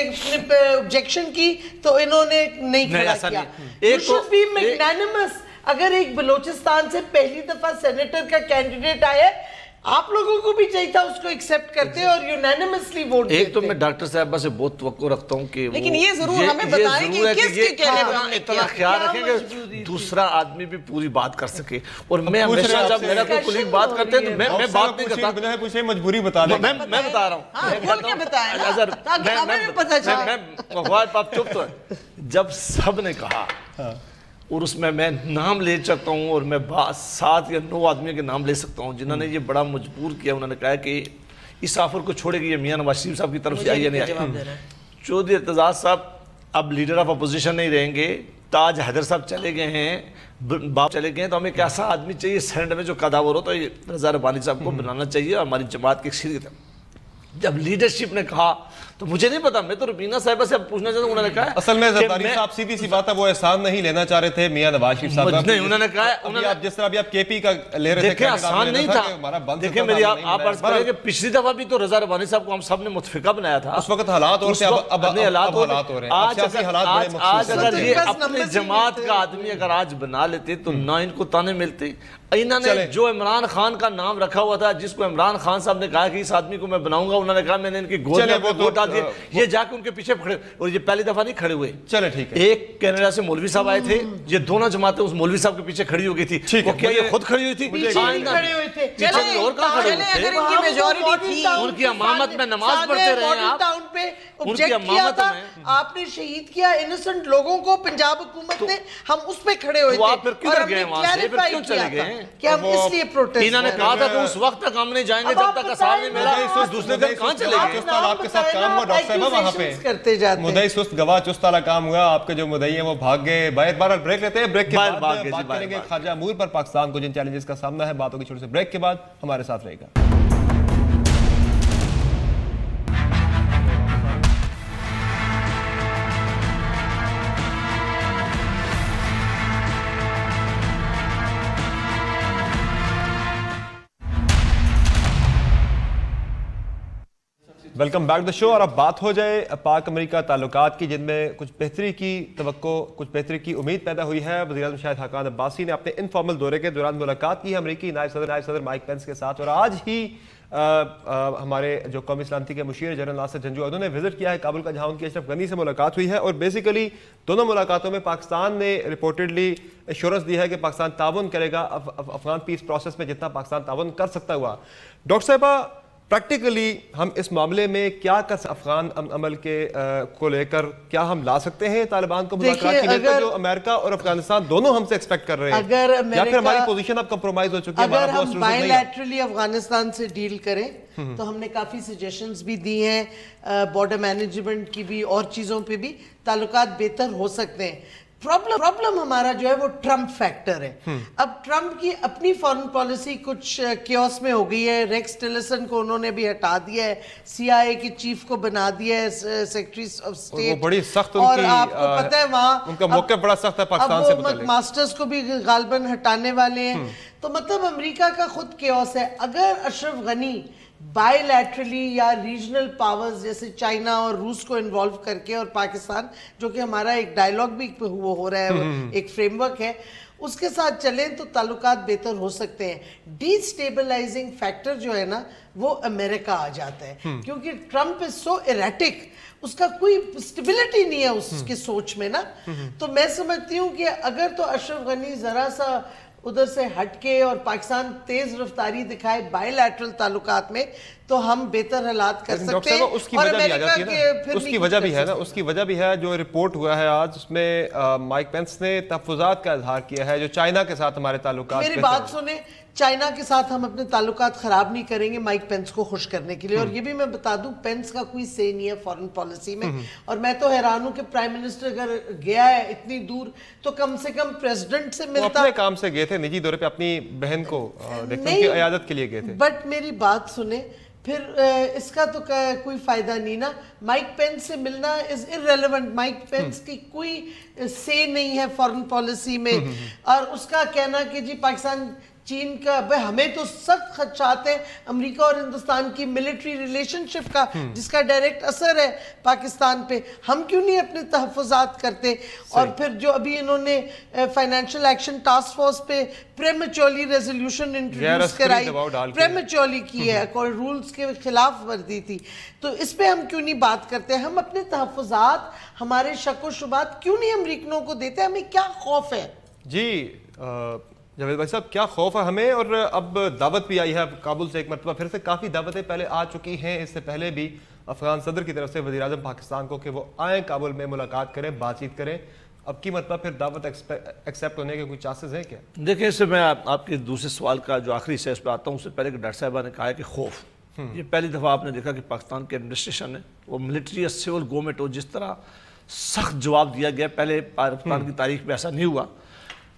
objection کی تو انہوں نے نہیں کھڑا کیا. You should be magnanimous. اگر ایک بلوچستان سے پہلی دفعہ سینیٹر کا کینڈیڈیٹ آیا آپ لوگوں کو بھی چاہیے تھا اس کو ایکسیپٹ کرتے اور یونینیمسلی ووٹ دیتے. ایک تو میں ڈاکٹر صاحبہ سے بہت توقع رکھتا ہوں کہ لیکن یہ ضرور ہمیں بتائیں کہ کس کے کہنے پر ہم نے اتنا خیال رکھیں کہ دوسرا آدمی بھی پوری بات کر سکے. اور میں ہمیشہ جب میرا کوئی کلیگ بات کرتے ہیں تو میں بات نہیں کرتا، پوچھیں مجبوری بتا دیں. میں بتا رہا ہوں آپ چپ تو ہے. جب سب نے کہا اور اس میں نام لے سکتا ہوں اور میں 7 یا 9 آدمیوں کے نام لے سکتا ہوں جنہوں نے یہ بڑا مجبور کیا. انہوں نے کہا کہ اس آفر کو چھوڑے گی یہ میاں نواز شریف صاحب کی طرف سے آئی یا نہیں آئی. چودھری اعتزاز صاحب اب لیڈر آف اپوزیشن نہیں رہیں گے، تاج حیدر صاحب چلے گئے ہیں، باپ چلے گئے ہیں، تو ہمیں ایک ایسا آدمی چاہیے سینٹ میں جو قداور ہو تو یہ رضا ربانی صاحب کو بنانا چاہیے. ہماری جماعت کی اکثریت ہے. جب لیڈرشپ نے کہا تو مجھے نہیں پتا، میں تو ربینہ صاحبہ سے اب پوچھنا چاہتا ہوں. انہوں نے کہا اصل میں زرداری صاحب سیدھی سی بات ہے وہ احسان نہیں لینا چاہ رہے تھے میاں نواز شریف صاحب. نہیں، انہوں نے کہا جس طرح ابھی آپ کے پی کا لے رہے تھے، دیکھیں آسان نہیں تھا. دیکھیں میری آپ عرض کریں کہ پچھلی دفعہ بھی تو رضا ربانی صاحب کو ہم سب نے متفقہ بنایا تھا. اس وقت حالات اور حالات ہو رہے ہیں. آج اگر یہ اپنے جماعت کا آدمی اگر آج بنا لیتے تو نہ ان کو تانے ملتے. انہوں نے جو عمران خان کا نام رکھا ہوا تھا، جس کو عمران خان صاحب نے کہا کہ اس آدمی کو میں بناؤں گا، انہوں نے کہا میں نے ان کی گود میں ووٹ ڈال دیے. یہ جا کے ان کے پیچھے کھڑے، اور یہ پہلی دفعہ نہیں کھڑے ہوئے. چلے ٹھیک ہے. ایک کینیڈا سے مولوی صاحب آئے تھے، یہ دونوں جماعتیں اس مولوی صاحب کے پیچھے کھڑی ہو گئی تھی. وہ کیا یہ خود کھڑی ہوئی تھی؟ اور کہاں کھڑے ہوئے تھے؟ ان کی امامت میں نماز پڑھتے رہے ہیں آپ. ان کی امامت میں آپ نے شہید کیا انوسنٹ لوگوں کو پنجاب حکومت نے، ہم اس پہ کھڑے ہوئے تھے. تو آپ پھر کدھر گئے وہاں سے؟ پھر کیوں چلے گئے؟ کہ ہم اس لیے پروٹیسٹ. انہوں نے کہا تھا کہ اس وقت تک ہم نہیں جائیں گے جب تک اثار نہیں ملا. دوسرے دن کہاں چلے گئے؟ آپ کے ساتھ کام ہوا ڈاکٹر صاحبہ وہاں پہ مدعی سست گواہ چست والا کام ہوا. آپ کے جو مدعی ہیں وہ بھاگ گئے. بار بریک لیتے ہیں، بریک کے بعد بات کریں گے خارجہ امور پر پاکستان کو جن چیلنجز کا سامنا ہے. باتوں کی چھوٹے سے بریک کے بعد ہمارے ساتھ رہے گا. ویلکم بیک دا شو. اور اب بات ہو جائے پاک امریکہ تعلقات کی، جن میں کچھ بہتری کی توقع، کچھ بہتری کی امید پیدا ہوئی ہے. وزیر اعظم شاہد حقان عباسی نے اپنے انفارمل دورے کے دوران ملاقات کی ہے امریکی نائب صدر مائک پینس کے ساتھ. اور آج ہی ہمارے جو قومی سلامتی کے مشیر جنرل ناصر جنجو انہوں نے وزٹ کیا ہے کابل کا، جہاں ان کی اشرف غنی سے ملاقات ہوئی ہے. اور بیسیکلی دونوں ملاقاتوں میں پاکستان نے رپورٹڈلی ایشورنس دی ہے کہ پاکستان تعاون کرے گا افغان پیس پروسیس میں جتنا پاکستان تعاون کر سکتا ہوا. ڈاکٹر صاحبہ پریکٹیکلی ہم اس معاملے میں کیا کر افغان عمل کے کو لے کر کیا ہم لا سکتے ہیں طالبان کو مذاکرات کی نیت جو امریکہ اور افغانستان دونوں ہم سے ایکسپیکٹ کر رہے ہیں، یا پھر ہماری پوزیشن اب کمپرومائز ہو چکی ہے؟ اگر ہم بائی لیٹرلی افغانستان سے ڈیل کریں تو ہم نے کافی سجیشنز بھی دی ہیں، بارڈر مینجمنٹ کی بھی اور چیزوں پہ بھی تعلقات بہتر ہو سکتے ہیں. پرابلم ہمارا جو ہے وہ ٹرمپ فیکٹر ہے. اب ٹرمپ کی اپنی فارن پالیسی کچھ کیوس میں ہو گئی ہے. ریکس ٹیلرسن کو انہوں نے بھی ہٹا دیا ہے، سی آئی اے کے چیف کو بنا دیا ہے سیکرٹری آف اسٹیٹ. بڑی سخت اور آپ کو پتہ ہے وہاں ان کا موقع بڑا سخت ہے پاکستان سے متعلق. ماسٹرز کو بھی غالباً ہٹانے والے ہیں. تو مطلب امریکہ کا خود کیوس ہے. اگر اشرف غنی بائی لیٹرلی یا ریجنل پاورز جیسے چائنا اور روس کو انوالو کر کے، اور پاکستان جو کہ ہمارا ایک ڈائیلاگ بھی ہو رہا ہے، ایک فریم ورک ہے، اس کے ساتھ چلیں تو تعلقات بہتر ہو سکتے ہیں. ڈی سٹیبلائزنگ فیکٹر جو ہے نا وہ امریکہ آ جاتا ہے، کیونکہ ٹرمپ از سو ایریٹک، اس کا کوئی سٹیبلٹی نہیں ہے اس کی سوچ میں نا. تو میں سمجھتی ہوں کہ اگر تو اشرف غنی ذرا سا ادھر سے ہٹ کے اور پاکستان تیز رفتاری دکھائے بائی لیٹرل تعلقات میں تو ہم بہتر حالات کر سکتے ہیں. اس کی وجہ بھی آ جاتی ہے نا, اس کی وجہ بھی ہے نا, اس کی وجہ بھی ہے. جو رپورٹ ہوا ہے آج اس میں مائک پینس نے تحفظات کا اظہار کیا ہے جو چائنا کے ساتھ ہمارے تعلقات. میری بات سنیں, چائنا کے ساتھ ہم اپنے تعلقات خراب نہیں کریں گے مائک پینس کو خوش کرنے کے لیے. اور یہ بھی میں بتا دوں پینس کا کوئی سے نہیں ہے فارن پالیسی میں. اور میں تو حیران ہوں کہ پرائم منسٹر اگر گیا ہے اتنی دور تو کم سے کم پریزیڈنٹ سے ملتا. اپنے کام سے گئے تھے, نجی دورے پہ اپنی بہن کو دیکھنے کی عیادت کے لیے گئے تھے. بٹ میری بات سنیں, پھر اس کا تو کوئی فائدہ نہیں نا. مائک پینس سے ملنا از irrelevant. مائک پینس کی کوئی سے نہیں ہے فارن پالیسی میں. اور اس کا کہنا کہ جی پاکستان چین کا, ہمیں تو سخت خدشات ہیں امریکہ اور ہندوستان کی ملٹری ریلیشن شپ کا جس کا ڈائریکٹ اثر ہے پاکستان پہ. ہم کیوں نہیں اپنے تحفظات کرتے؟ اور پھر جو ابھی انہوں نے فائنینشیل ایکشن ٹاسک فورس پہ پریمیچورلی ریزولوشن انٹروڈیوس کرائی, پریمیچورلی کی ہے, کوئی رولز کے خلاف ورزی تھی, تو اس پہ ہم کیوں نہیں بات کرتے؟ ہم اپنے تحفظات, ہمارے شک و شبہات کیوں نہیں امریکنوں کو دیتے؟ ہمیں کیا خوف ہے؟ جی جاوید بھائی صاحب, کیا خوف ہے ہمیں؟ اور اب دعوت بھی آئی ہے کابل سے ایک مرتبہ پھر سے. کافی دعوتیں پہلے آ چکی ہیں, اس سے پہلے بھی افغان صدر کی طرف سے وزیر اعظم پاکستان کو کہ وہ آئیں کابل میں, ملاقات کریں, بات چیت کریں. اب کی مرتبہ پھر دعوت ایکسیپٹ ہونے کے کوئی چانسز ہیں کیا؟ دیکھیں, اس سے میں آپ کے دوسرے سوال کا جو آخری حصہ اس پہ آتا ہوں. اس سے پہلے کہ ڈاکٹر صاحبہ نے کہا ہے کہ خوف, یہ پہلی دفعہ آپ نے دیکھا کہ پاکستان کے ایڈمنسٹریشن نے, وہ ملٹری اور سول گورنمنٹ ہو, جس طرح سخت جواب دیا گیا. پہلے پاکستان کی تاریخ میں ایسا نہیں ہوا.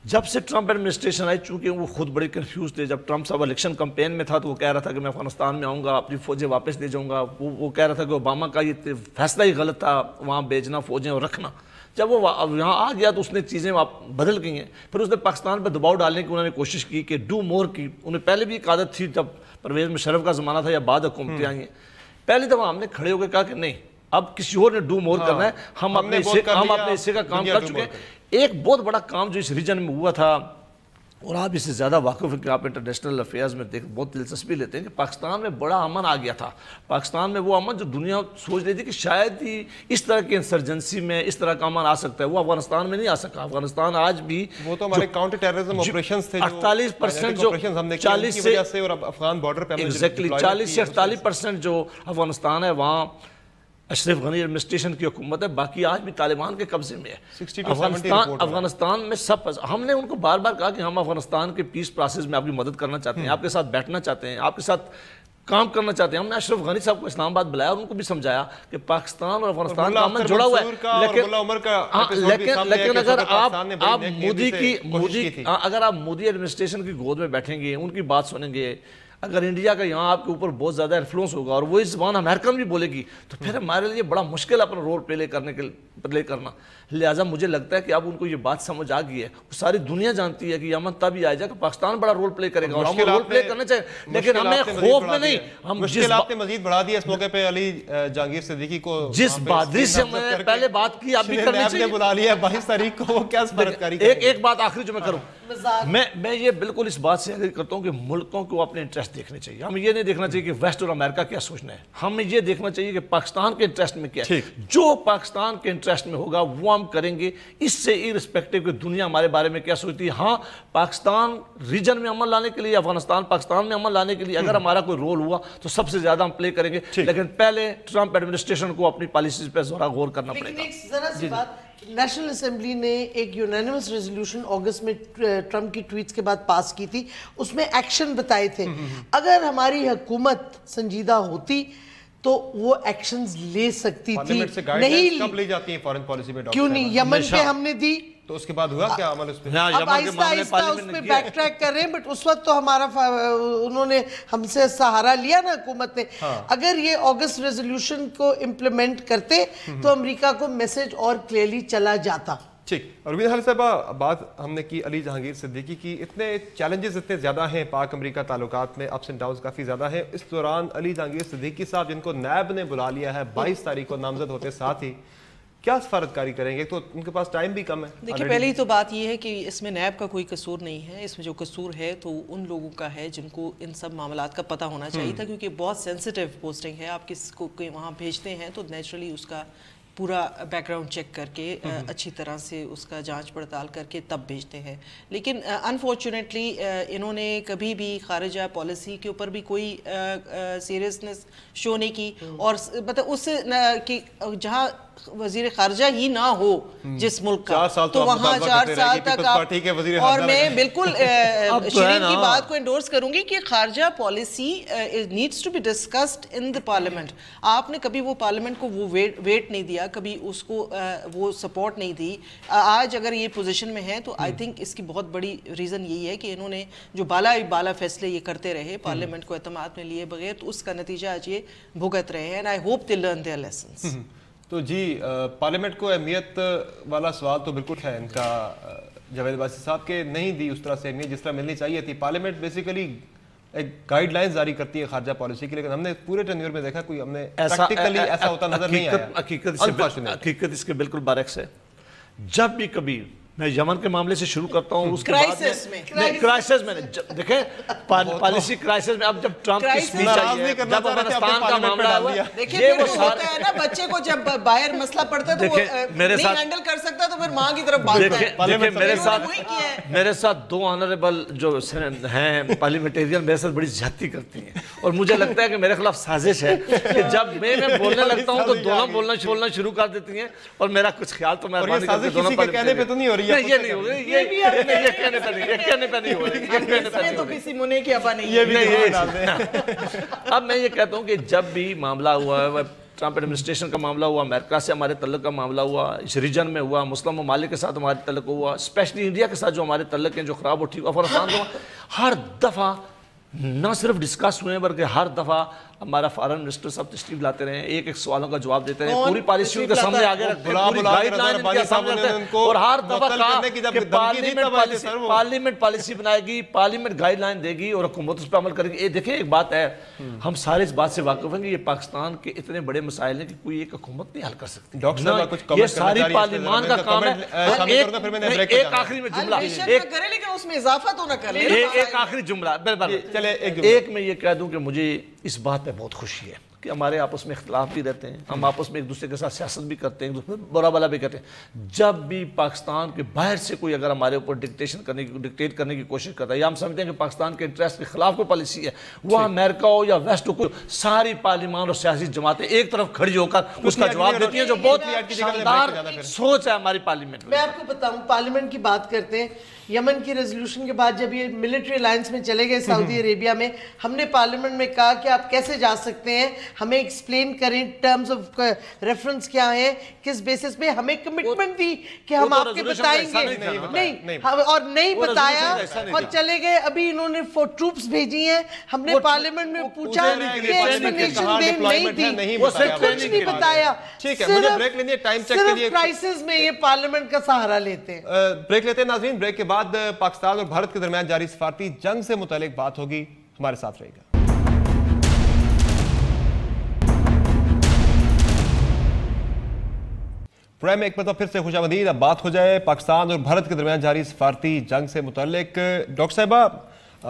جب سے ٹرمپ ایڈمنسٹریشن آئی, چونکہ وہ خود بڑے کنفیوز تھے. جب ٹرمپ صاحب الیکشن کمپین میں تھا تو وہ کہہ رہا تھا کہ میں افغانستان میں آؤں گا, اپنی فوجیں واپس لے جاؤں گا. وہ کہہ رہا تھا کہ اوباما کا یہ فیصلہ ہی غلط تھا وہاں بھیجنا فوجیں اور رکھنا. جب وہ یہاں آ گیا تو اس نے چیزیں بدل گئی ہیں. پھر اس نے پاکستان پہ دباؤ ڈالنے کی انہوں نے کوشش کی کہ ڈو مور کی. انہیں پہلے بھی ایک عادت تھی, جب پرویز مشرف کا زمانہ تھا یا بعد حکومتیں آئی ہیں, پہلی دفعہ ہم نے کھڑے ہو کے کہا کہ نہیں, اب کسی اور نے ڈو مور کرنا ہے, ہم اپنے حصے کا کام کر چکے ہیں. ایک بہت بڑا کام جو اس ریجن میں ہوا تھا, اور آپ اس سے زیادہ واقف ہیں کہ آپ انٹرنیشنل افیئرز میں بہت دلچسپی لیتے ہیں, کہ پاکستان میں بڑا امن آ گیا تھا. پاکستان میں وہ امن جو دنیا سوچ رہی تھی کہ شاید ہی اس طرح کی انسرجنسی میں اس طرح کا امن آ سکتا ہے, وہ افغانستان میں نہیں آ سکا. افغانستان آج بھی, وہ تو ہمارے کاؤنٹر ٹیررزم آپریشنز تھے, 48% جو 40 سے, اور افغان بارڈر پہ 40 سے 48% جو افغانستان ہے وہاں اشرف غنی ایڈمنسٹریشن کی حکومت ہے. باقی آج بھی طالبان کے قبضے میں ہے. افغانستان میں سب, ہم نے ان کو بار بار کہا کہ ہم افغانستان کے پیس پروسیس میں آپ کی مدد کرنا چاہتے ہیں, آپ کے ساتھ بیٹھنا چاہتے ہیں, آپ کے ساتھ کام کرنا چاہتے ہیں. ہم نے اشرف غنی صاحب کو اسلام آباد بلایا اور ان کو بھی سمجھایا کہ پاکستان اور افغانستان کا امن جڑا ہوا ہے. لیکن اگر آپ مودی ایڈمنسٹریشن کی گود میں بیٹھیں گے, ان کی بات سنیں گے, اگر انڈیا کا یہاں آپ کے اوپر بہت زیادہ انفلوئنس ہوگا اور وہی زبان امریکن بھی بولے گی, تو پھر ہمارے لیے بڑا مشکل اپنا رول پلے کرنا. لہٰذا مجھے لگتا ہے کہ اب ان کو یہ بات سمجھ آ گئی ہے. ساری دنیا جانتی ہے کہ یہ امن تب ہی آئے گا کہ پاکستان بڑا رول پلے کرے گا, اور ہم رول پلے کرنا چاہیے, لیکن ہمیں خوف میں نہیں. ہم مشکلات نے مزید بڑھا دیا اس موقع پہ. علی جہانگیر صدیقی کو جس بہادری سے میں پہلے بات کی, آپ بھی کرنی چاہیے. بلا لیا 22 تاریخ کو, وہ کیا سفارتکاری. ایک بات آخری جو میں کروں, میں یہ بالکل اس بات سے ایگری کرتا ہوں کہ ملکوں کو اپنے انٹرسٹ دیکھنے چاہیے. ہمیں یہ نہیں دیکھنا چاہیے کہ ویسٹ اور امریکہ کیا سوچنا ہے, ہمیں یہ دیکھنا چاہیے کہ پاکستان کے انٹرسٹ میں کیا ہے. جو پاکستان کے انٹرسٹ میں ہوگا وہ ہم کریں گے, اس سے ارسپیکٹو کہ دنیا ہمارے بارے میں کیا سوچتی ہے. ہاں, پاکستان ریجن میں امن لانے کے لیے, افغانستان پاکستان میں امن لانے کے لیے اگر ہمارا کوئی رول ہوا تو سب سے زیادہ ہم پلے کریں گے, لیکن پہلے ٹرمپ ایڈمنسٹریشن کو اپنی پالیسیز پہ ذرا غور کرنا پڑے گا. ذرا سی بات, نیشنل اسمبلی نے ایک یونینیمس ریزولوشن اگست میں ٹرمپ کی ٹویٹس کے بعد پاس کی تھی, اس میں ایکشن بتائے تھے. اگر ہماری حکومت سنجیدہ ہوتی تو وہ ایکشنز لے سکتی تھی. نہیں کب لے جاتی ہیں فارن پالیسی میں, کیوں نہیں, یمن پہ ہم نے دی, تو اس کے بعد ہوا کیا عمل اس پہ؟ اب آہستہ آہستہ اس پہ بیک ٹریک کر رہے ہیں, بٹ اس وقت تو ہمارا انہوں نے ہم سے سہارا لیا نا حکومت نے. اگر یہ اگست ریزولوشن کو امپلیمنٹ کرتے تو امریکہ کو میسج اور کلیئرلی چلا جاتا. ٹھیک. اور وید حال صاحبہ, بات ہم نے کی علی جہانگیر صدیقی کی. اتنے چیلنجز اتنے زیادہ ہیں پاک امریکہ تعلقات میں, اپس اینڈ ڈاؤنز کافی زیادہ ہیں. اس دوران علی جہانگیر صدیقی صاحب جن کو نیب نے بلا لیا ہے 22 تاریخ کو نامزد ہوتے ساتھ ہی, کیا سفارتکاری کریں گے؟ تو ان کے پاس ٹائم بھی کم ہے. دیکھیں, پہلی تو بات یہ ہے کہ اس میں نیب کا کوئی قصور نہیں ہے. اس میں جو قصور ہے تو ان لوگوں کا ہے جن کو ان سب معاملات کا پتہ ہونا چاہیے تھا, کیونکہ بہت سینسیٹیو پوسٹنگ ہے. آپ کس کو وہاں بھیجتے ہیں تو نیچرلی اس کا پورا بیک گراؤنڈ چیک کر کے اچھی طرح سے اس کا جانچ پڑتال کر کے تب بھیجتے ہیں. لیکن انفارچونیٹلی انہوں نے کبھی بھی خارجہ پالیسی کے اوپر بھی کوئی سیریسنس شو نہیں کی, اور مطلب اس کہ جہاں وزیر خارجہ ہی نہ ہو جس ملک کا, تو وہاں 4 سال تک آپ, اور میں بالکل شرین کی بات کو انڈورس کروں گی کہ خارجہ policy needs to be discussed in the parliament. آپ نے کبھی وہ پارلیمنٹ کو وہ ویٹ نہیں دیا, کبھی اس کو وہ سپورٹ نہیں دی. آج اگر یہ پوزیشن میں ہے تو آئی تھنک اس کی بہت بڑی ریزن یہی ہے کہ انہوں نے جو بالا فیصلے یہ کرتے رہے پارلیمنٹ کو اعتماد میں لیے بغیر, تو اس کا نتیجہ آج یہ بھگت رہے ہیں. And I hope they learn their lessons. تو جی پارلیمنٹ کو اہمیت والا سوال تو بالکل ہے ان کا جاوید عباسی صاحب کے نہیں دی اس طرح سے اہمیت جس طرح ملنی چاہیے تھی. پارلیمنٹ بیسیکلی ایک گائیڈ لائنز جاری کرتی ہے خارجہ پالیسی کی, لیکن ہم نے پورے ٹینیور میں دیکھا کوئی ہم نے پریکٹیکلی ایسا ہوتا نظر نہیں آیا. حقیقت اس کے بالکل برعکس ہے. جب بھی کبھی میں یمن کے معاملے سے شروع کرتا ہوں, اس کے بعد کرائسس میں دیکھیں پالیسی کرائسس میں, اب جب ٹرمپ کی سپیچ آئی ہے, جب افغانستان کا معاملہ ہوا, دیکھیں پھر ہوتا ہے نا بچے کو جب باہر مسئلہ پڑتا ہے تو وہ نہیں ہینڈل کر سکتا تو پھر ماں کی طرف بھاگتا ہے. دیکھیں میرے ساتھ 2 آنریبل جو ہیں پارلیمنٹیرین میرے ساتھ بڑی زیادتی کرتی ہیں, اور مجھے لگتا ہے کہ میرے خلاف سازش ہے کہ جب میں بولنے لگتا ہوں تو دونوں بولنا شروع کر دیتی ہیں, اور میرا کچھ خیال تو مہربانی کر کے دونوں کہنے پہ تو نہیں ہو رہی. یہ نہیں ہو رہی, یہ کہنے پہ نہیں ہو رہی, تو کسی منہ کی ابا نہیں. اب میں یہ کہتا ہوں کہ جب بھی معاملہ ہوا ہے, ٹرمپ ایڈمنسٹریشن کا معاملہ ہوا, امریکہ سے ہمارے تعلق کا معاملہ ہوا, اس ریجن میں ہوا, مسلم ممالک کے ساتھ ہمارے تعلق ہوا, اسپیشلی انڈیا کے ساتھ جو ہمارے تعلق ہیں جو خراب ہو ٹھیک, افغانستان کو ہر دفعہ نہ صرف ڈسکس ہوئے بلکہ ہر دفعہ ہمارا فارن منسٹر صاحب تشریف لاتے رہے, ایک سوالوں کا جواب دیتے رہے, پوری پالیسیوں کے سامنے آگے رکھتے ہیں, پوری گائیڈ لائن ان کے سامنے رکھتے ہیں, اور ہر دفعہ کہا کہ پارلیمنٹ پالیسی بنائے گی, پارلیمنٹ گائیڈ لائن دے گی اور حکومت اس پہ عمل کرے گی. دیکھیں ایک بات ہے, ہم سارے اس بات سے واقف ہیں کہ یہ پاکستان کے اتنے بڑے مسائل ہیں کہ کوئی ایک حکومت نہیں حل کر سکتی. یہ ساری پارلیمان کا کام ہے. ایک آخری میں جملہ, ایک آخری جملہ, ایک میں یہ کہہ دوں کہ مجھے اس بات پہ بہت خوشی ہے کہ ہمارے آپس میں اختلاف بھی رہتے ہیں, ہم آپس میں ایک دوسرے کے ساتھ سیاست بھی کرتے ہیں, ایک دوسرے برا بلا بھی کرتے ہیں. جب بھی پاکستان کے باہر سے کوئی اگر ہمارے اوپر ڈکٹیٹ کرنے کی کوشش کرتا ہے, یا ہم سمجھتے ہیں کہ پاکستان کے انٹرسٹ کے خلاف کوئی پالیسی ہے, وہ امریکہ ہو یا ویسٹ ہو, ساری پارلیمان اور سیاسی جماعتیں ایک طرف کھڑی ہو کر اس کا جواب دیتی ہیں, جو بہت شاندار سوچ ہے ہماری پارلیمنٹ میں. میں آپ کو بتاؤں, پارلیمنٹ کی بات کرتے ہیں, یمن کی ریزولوشن کے بعد جب یہ ملٹری الائنس میں چلے گئے سعودی عربیہ میں, ہم نے پارلیمنٹ میں کہا کہ آپ کیسے جا سکتے ہیں, ہمیں ایکسپلین کریں ٹرمز آف ریفرنس کیا ہیں, کس بیسس پہ, ہمیں کمٹمنٹ دی کہ ہم آپ کے بتائیں گے, نہیں اور نہیں بتایا اور چلے گئے. ابھی انہوں نے ٹروپس بھیجی ہیں, ہم نے پارلیمنٹ میں پوچھا کہ ایکسپلینیشن دیں, نہیں دی, کچھ نہیں بتایا. صرف کرائسس میں یہ پارلیمنٹ کا سہارا لیتے ہیں. بریک لیتے ہیں ناظرین, بریک کے بعد پاکستان اور بھارت کے درمیان جاری سفارتی جنگ سے متعلق بات ہوگی, ہمارے ساتھ رہے گا. پروگرام میں ایک مرتبہ پھر سے خوش آمدید. اب بات ہو جائے پاکستان اور بھارت کے درمیان جاری سفارتی جنگ سے متعلق. ڈاکٹر صاحبہ,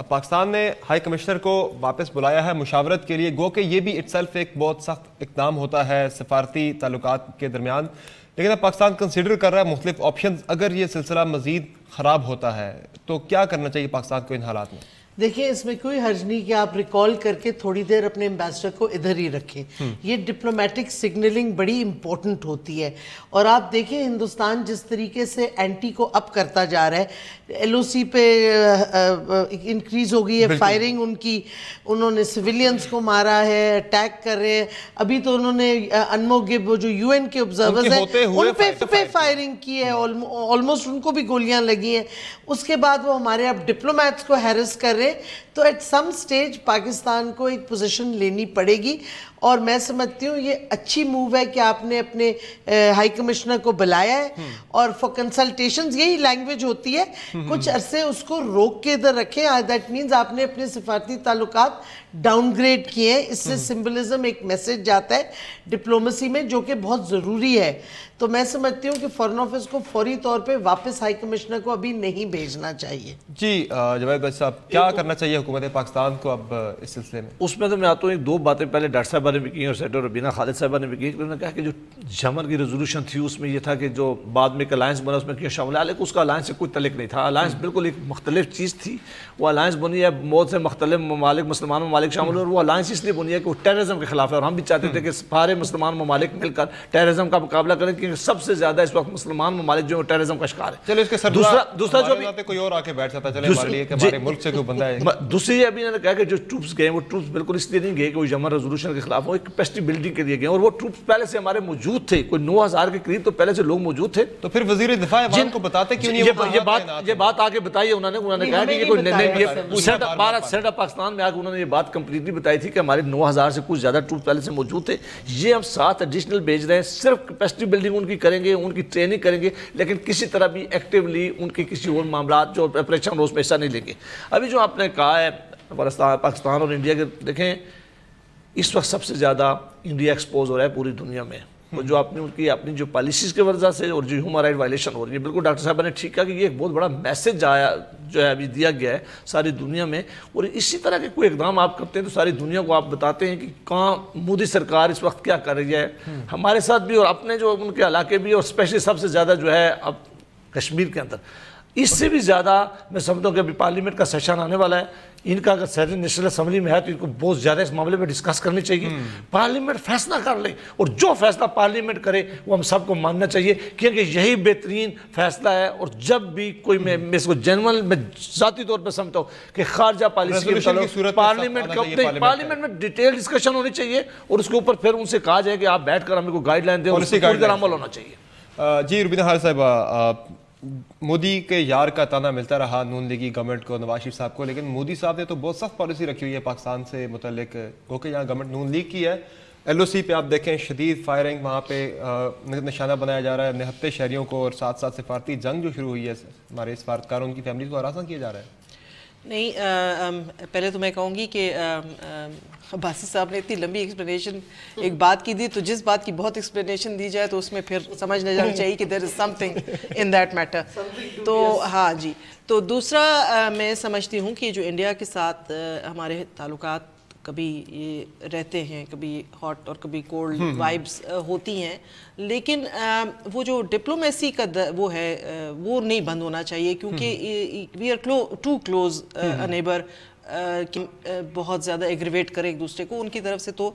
پاکستان نے ہائی کمشنر کو واپس بلایا ہے مشاورت کے لیے, گو کہ یہ بھی اٹسیلف ایک بہت سخت اقدام ہوتا ہے سفارتی تعلقات کے درمیان, لیکن اب پاکستان کنسیڈر کر رہا ہے مختلف آپشنز. اگر یہ سلسلہ مزید خراب ہوتا ہے تو کیا کرنا چاہیے پاکستان کو ان حالات میں؟ دیکھیں اس میں کوئی حرج نہیں کہ آپ ریکال کر کے تھوڑی دیر اپنے ایمبیسڈر کو ادھر ہی رکھیں. یہ ڈپلومیٹک سگنلنگ بڑی امپورٹنٹ ہوتی ہے, اور آپ دیکھیں ہندوستان جس طریقے سے اینٹی کو اپ کرتا جا رہا ہے, ایل او سی پہ انکریز ہو گئی ہے فائرنگ ان کی, انہوں نے سویلینز کو مارا ہے, اٹیک کر رہے ہیں. ابھی تو انہوں نے انمو گب جو یو این کے آبزرورز ہیں ان پہ فائرنگ کی ہے, آلموسٹ ان کو بھی گولیاں لگی ہیں. اس کے بعد وہ ہمارے اب ڈپلومیٹس کو ہیرس کر رہے. تو ایٹ سم سٹیج پاکستان کو ایک پوزیشن لینی پڑے گی, اور میں سمجھتی ہوں یہ اچھی موو ہے کہ آپ نے اپنے ہائی کمشنر کو بلایا ہے, اور فار کنسلٹیشنز یہی لینگویج ہوتی ہے, کچھ عرصے اس کو روک کے ادھر رکھیں. دیٹ مینز آپ نے اپنے سفارتی تعلقات ڈاؤن گریڈ کیے ہیں. اس سے سمبلزم ایک میسج جاتا ہے ڈپلومیسی میں جو کہ بہت ضروری ہے. تو میں سمجھتی ہوں کہ فارن آفس کو فوری طور پہ واپس ہائی کمشنر کو ابھی نہیں بھیجنا چاہیے. جی جاوید بھائی صاحب, کیا کرنا چاہیے حکومت پاکستان کو اب اس سلسلے میں؟ اس میں تو میں آتا ہوں ایک دو باتیں پہلے ڈاکٹر صاحبہ نے بھی کی اور سینیٹر ربینہ خالد صاحبہ نے بھی کی. انہوں نے کہا کہ جو جمن کی ریزولوشن تھی اس میں یہ تھا کہ جو بعد میں ایک الائنس بنا اس میں کیا شامل ہے, لیکن اس کا الائنس سے کوئی تعلق نہیں تھا. الائنس بالکل ایک مختلف چیز تھی. وہ الائنس بنی ہے بہت سے مختلف ممالک, مسلمان ممالک شامل ہوئے, اور وہ الائنس اس لیے بنی ہے کہ وہ ٹیررزم کے خلاف ہے, اور ہم بھی چاہتے تھے کہ سارے مسلمان ممالک مل کر ٹیررزم کا مقابلہ کریں, کیونکہ سب سے زیادہ اس وقت مسلمان ممالک جو ٹیررزم کا شکار ہے. چلو اس کے دوسرا جو کوئی اور آ کے بیٹھ جاتا چلے ہمارے لیے کہ ہمارے ملک سے کوئی بندہ ہے. دوسری ابھی انہوں نے کہا کہ جو ٹروپس گئے وہ ٹروپس بالکل اس لیے نہیں گئے کہ وہ یمن ریزولوشن کے خلاف ہوں, ایک کیپیسٹی بلڈنگ کے لیے گئے, اور وہ ٹروپس پہلے سے ہمارے موجود تھے, کوئی 9000 کے قریب تو پہلے سے لوگ موجود تھے. تو پھر وزیر دفاع عوام کو بتاتے کیوں نہیں یہ بات آگے بتائی ہے انہوں نے کہا کہ یہ کوئی سینٹ آف پاکستان میں آ کے انہوں نے یہ بات کمپلیٹلی بتائی تھی کہ ہمارے 9000 سے کچھ زیادہ ٹروپس پہلے سے موجود تھے. یہ ہم 7 ایڈیشنل بھیج رہے ہیں, صرف کیپیسٹی بلڈنگ ان کی کریں گے, ان کی ٹریننگ کریں گے, لیکن کسی طرح بھی ایکٹیولی ان کی کسی اور معاملات جو آپریشن اس میں حصہ نہیں لیں گے. ابھی جو آپ نے کہا ہے پاکستان اور انڈیا کے, دیکھیں اس وقت سب سے زیادہ انڈیا ایکسپوز ہو رہا ہے پوری دنیا میں. جو آپ نے ان کی اپنی جو پالیسیز کے وجہ سے اور جو ہیومن رائٹ وائلیشن ہو رہی ہے, بالکل ڈاکٹر صاحبہ نے ٹھیک کہا کہ یہ ایک بہت بڑا میسج آیا جو ہے ابھی دیا گیا ہے ساری دنیا میں, اور اسی طرح کے کوئی اقدام آپ کرتے ہیں تو ساری دنیا کو آپ بتاتے ہیں کہ کہاں مودی سرکار اس وقت کیا کر رہی ہے ہمارے ساتھ بھی, اور اپنے جو ان کے علاقے بھی, اور اسپیشلی سب سے زیادہ جو ہے اب کشمیر کے اندر. اس سے بھی زیادہ میں سمجھتا ہوں کہ ابھی پارلیمنٹ کا سیشن آنے والا ہے, ان کا اگر سیشن نیشنل اسمبلی میں ہے تو ان کو بہت زیادہ اس معاملے میں ڈسکس کرنی چاہیے. پارلیمنٹ فیصلہ کر لے, اور جو فیصلہ پارلیمنٹ کرے وہ ہم سب کو ماننا چاہیے, کیونکہ یہی بہترین فیصلہ ہے. اور جب بھی کوئی میں اس کو جنرل میں ذاتی طور پہ سمجھتا ہوں کہ خارجہ پالیسی کے پارلیمنٹ میں ڈیٹیل ڈسکشن ہونی چاہیے, اور اس کے اوپر پھر ان سے کہا جائے کہ آپ بیٹھ کر ہمیں کو گائیڈ لائن دیں, اور اس پر پوری طرح عمل ہونا چاہیے. جی ربینہ خالد صاحبہ, مودی کے یار کا تانا ملتا رہا نون لیگی گورنمنٹ کو, نواز شریف صاحب کو, لیکن مودی صاحب نے تو بہت سخت پالیسی رکھی ہوئی ہے پاکستان سے متعلق. اوکے یہاں گورنمنٹ نون لیگ کی ہے, ایل او سی پہ آپ دیکھیں شدید فائرنگ وہاں پہ نشانہ بنایا جا رہا ہے, نہتے شہریوں کو, اور ساتھ ساتھ سفارتی جنگ جو شروع ہوئی ہے ہمارے سفارتکاروں کی فیملیز کو ہراساں کیا جا رہا ہے. نہیں, پہلے تو میں کہوں گی کہ عباسی صاحب نے اتنی لمبی ایکسپلینیشن ایک بات کی دی, تو جس بات کی بہت ایکسپلینیشن دی جائے تو اس میں پھر سمجھ نہ جانا چاہیے کہ there is something in that matter. تو ہاں جی, تو دوسرا میں سمجھتی ہوں کہ جو انڈیا کے ساتھ ہمارے تعلقات کبھی یہ رہتے ہیں, کبھی ہاٹ اور کبھی کولڈ وائبس ہوتی ہیں, لیکن وہ جو ڈپلومیسی کا وہ ہے وہ نہیں بند ہونا چاہیے, کیونکہ we are too close a neighbour بہت زیادہ ایگریویٹ کرے ایک دوسرے کو. ان کی طرف سے تو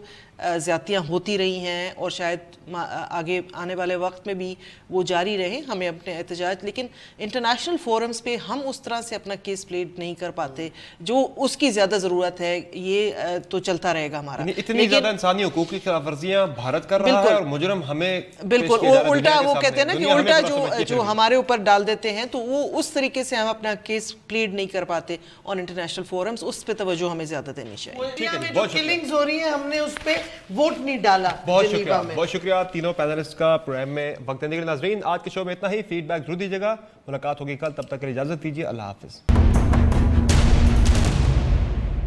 زیادتیاں ہوتی رہی ہیں, اور شاید آگے آنے والے وقت میں بھی وہ جاری رہیں ہمیں اپنے احتجاج, لیکن انٹرنیشنل فورمز پہ ہم اس طرح سے اپنا کیس پلیٹ نہیں کر پاتے جو اس کی زیادہ ضرورت ہے. یہ تو چلتا رہے گا ہمارا. اتنی زیادہ انسانی حقوق کی خلاف ورزیاں بھارت کر رہا ہے, اور مجرم ہمیں بالکل الٹا وہ کہتے ہیں نا کہ الٹا جو ہمارے اوپر ڈال دیتے ہیں, تو وہ اس طریقے سے ہم اپنا کیس پلیٹ نہیں کر پاتے آن انٹرنیشنل فورمز. اس پہ توجہ ہمیں زیادہ دینی چاہیے. جو کلنگز ہو رہی ہیں ہم نے اس پہ ووٹ نہیں ڈالا. بہت شکریہ تینوں پینلسٹ کا پروگرام میں وقت دینے کے لیے. ناظرین آج کے شو میں اتنا ہی, فیڈ بیک ضرور دیجیے گا. ملاقات ہوگی کل, تب تک کے لیے اجازت دیجیے. اللہ حافظ.